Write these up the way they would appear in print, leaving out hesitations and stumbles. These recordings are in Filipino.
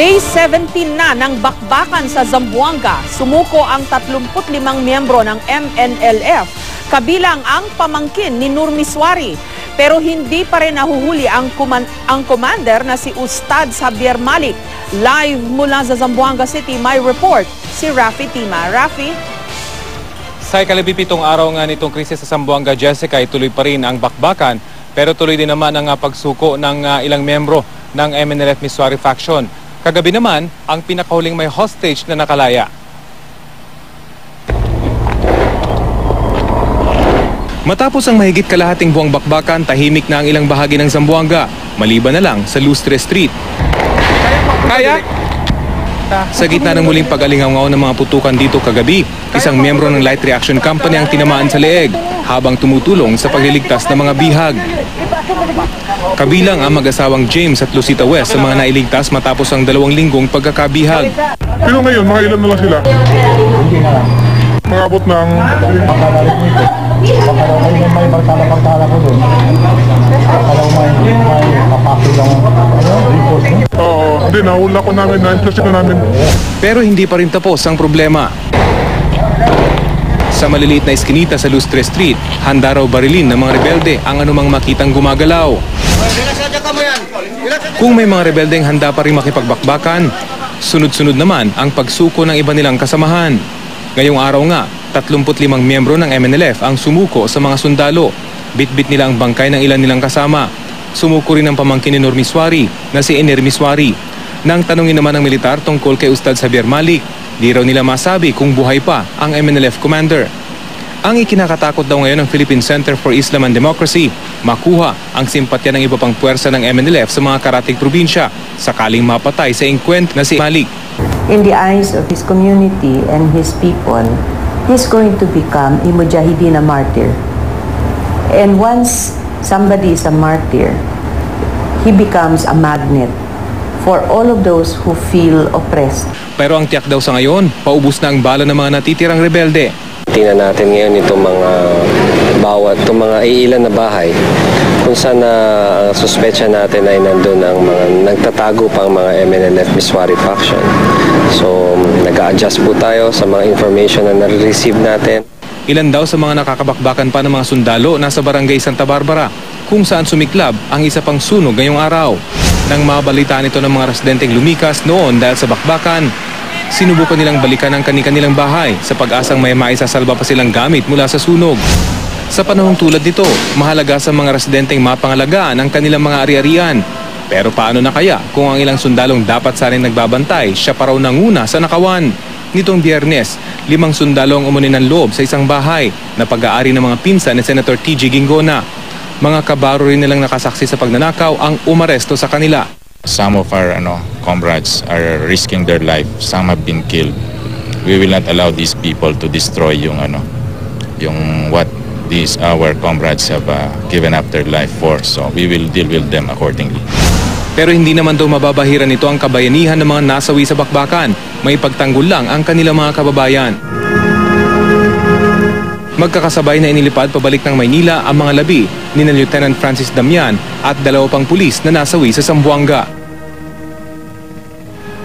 Day 17 na ng bakbakan sa Zamboanga. Sumuko ang 35 miyembro ng MNLF, kabilang ang pamangkin ni Nur Miswari. Pero hindi pa rin nahuhuli ang commander na si Ustad Xavier Malik. Live mula sa Zamboanga City, may report si Rafi Tima. Rafi? Sa ikalabipitong araw nga nitong krisis sa Zamboanga, Jessica, ituloy pa rin ang bakbakan. Pero tuloy din naman ang pagsuko ng ilang miyembro ng MNLF Miswari faction. Kagabi naman, ang pinakahuling may hostage na nakalaya. Matapos ang mahigit kalahating buwang bakbakan, tahimik na ang ilang bahagi ng Zamboanga, maliban na lang sa Lustre Street. Kaya? Sa gitna ng muling pag-alingaw ng mga putukan dito kagabi, isang miyembro ng Light Reaction Company ang tinamaan sa leeg habang tumutulong sa pagliligtas ng mga bihag. Kabilang ang mag-asawang James at Lucita West sa mga nailigtas matapos ang 2 linggong pagkakabihag. Pero ngayon, mga ilan na lang sila? Mga-abot ng... may magtala ko doon. Oo, hindi, nahula ko namin, na-intercept na namin. Pero hindi pa rin tapos ang problema. Sa maliliit na iskinita sa Lustre Street, handa raw barilin ng mga rebelde ang anumang makitang gumagalaw. Kung may mga rebeldeng handa pa rin makipagbakbakan, sunod-sunod naman ang pagsuko ng iba nilang kasamahan. Ngayong araw nga, 35 miyembro ng MNLF ang sumuko sa mga sundalo. Bitbit nila ang bangkay ng ilan nilang kasama. Sumuko rin ang pamangkin ni Nur Miswari na si Ener Miswari. Nang tanungin naman ng militar tungkol kay Ustad Xavier Malik, di raw nila masabi kung buhay pa ang MNLF commander. Ang ikinakatakot daw ngayon ng Philippine Center for Islam and Democracy, makuha ang simpatya ng iba pang puwersa ng MNLF sa mga karatig probinsya sakaling mapatay sa inkwent na si Malik. In the eyes of his community and his people, he's going to become a mujahideen, a martyr. And once somebody is a martyr, he becomes a magnet for all of those who feel oppressed. Pero ang tiyak daw sa ngayon, paubos na ang bala ng mga natitirang rebelde. Tingnan natin ngayon itong mga iilan na bahay kung saan ang suspetsya natin ay nandun ang mga nagtatago pang mga MNLF Miswari faction. So nag-a-adjust po tayo sa mga information na nare-receive natin. Ilan daw sa mga nakakabakbakan pa ng mga sundalo nasa barangay Santa Barbara kung saan sumiklab ang isa pang sunog ngayong araw. Nang mabalitaan ito ng mga residenteng lumikas noon dahil sa bakbakan, sinubukan nilang balikan ang kanilang bahay sa pag-asang may maisasalba pa silang gamit mula sa sunog. Sa panahong tulad nito, mahalaga sa mga residenteng mapangalagaan ang kanilang mga ari-arian. Pero paano na kaya kung ang ilang sundalong dapat sanang nagbabantay, siya pa raw nanguna sa nakawan? Nitong Biyernes, 5 sundalong umuni ng loob sa isang bahay na pag-aari ng mga pinsan ni Senator T.G. Gingona. Mga kabaro rin nilang nakasaksi sa pagnanakaw ang umaresto sa kanila. Some of our comrades are risking their life. Some have been killed. We will not allow these people to destroy yung what these our comrades have given up their life for. So we will deal with them accordingly. Pero hindi naman daw mababahiran nito ang kabayanihan ng mga nasawi sa bakbakan. May pagtanggol lang ang kanilang mga kababayan. Magkakasabay na inilipad pabalik ng Maynila ang mga labi ni Lieutenant Francis Damian at 2 pang pulis na nasawi sa Zamboanga.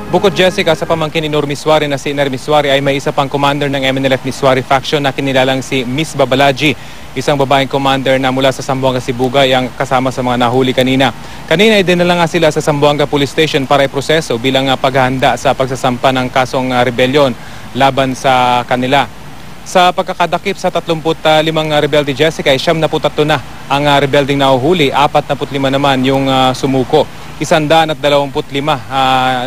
Bukod Jessica sa pamangkin ni Nur Miswari na si Ener Miswari ay may isa pang commander ng MNLF Miswari faction na kinilalang si Miss Babalaji, isang babaeng commander na mula sa Zamboanga, Sibugay ang kasama sa mga nahuli kanina. Kanina ay dinala nga sila sa Zamboanga Police Station para iproseso bilang paghahanda sa pagsasampa ng kasong rebellion laban sa kanila. Sa pagkakadakip sa 35 rebelde Jessica, 73 na ang rebelding nahuhuli, 45 naman yung sumuko. 125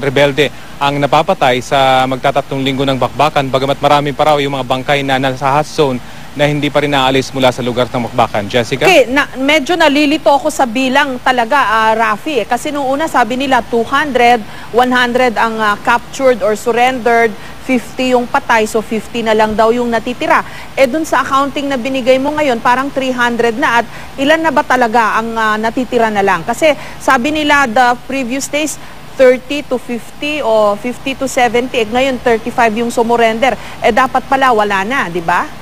rebelde ang napapatay sa magtatatlong linggo ng bakbakan, bagamat marami pa raw yung mga bangkay na nasa hot zone na hindi pa rin naalis mula sa lugar ng bakbakan. Jessica? Okay, medyo nalilito ako sa bilang talaga, Rafi. Kasi nung una sabi nila 200, 100 ang captured or surrendered, 50 yung patay, so 50 na lang daw yung natitira. Dun sa accounting na binigay mo ngayon, parang 300 na, at ilan na ba talaga ang natitira na lang? Kasi sabi nila the previous days, 30 to 50 o 50 to 70, ngayon 35 yung sumurrender. Dapat pala wala na, di ba?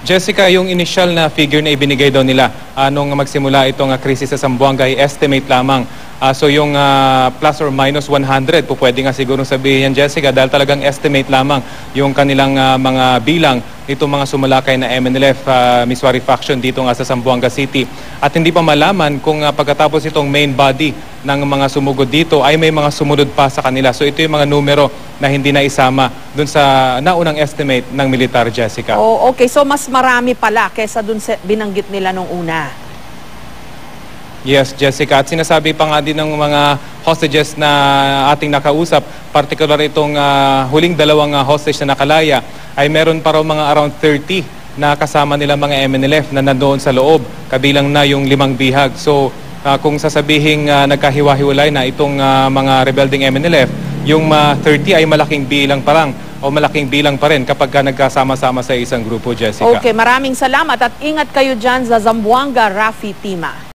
Jessica, yung initial na figure na ibinigay daw nila nung magsimula itong krisis sa Zamboanga ay estimate lamang. So yung plus or minus 100, po pwede nga siguro sabihin yan, Jessica, dahil talagang estimate lamang yung kanilang mga bilang itong mga sumalakay na MNLF Miswari faction dito nga sa Zamboanga City. At hindi pa malaman kung pagkatapos itong main body ng mga sumugod dito ay may mga sumunod pa sa kanila. So ito yung mga numero na hindi na isama dun sa naunang estimate ng militar, Jessica. Oh, okay, so mas marami pala kesa dun sa binanggit nila nung una. Yes, Jessica. At sinasabi pa nga din ng mga hostages na ating nakausap, particular itong huling dalawang hostage na nakalaya, ay meron pa raw mga around 30 na kasama nila mga MNLF na nandoon sa loob, kabilang na yung 5 bihag. So kung sasabihin nagkahiwa-hiwalay na itong mga rebelding MNLF, yung 30 ay malaking bilang pa lang o malaking bilang pa rin kapag nagkasama-sama sa isang grupo, Jessica. Okay, maraming salamat at ingat kayo dyan sa Zamboanga, Rafi Tima.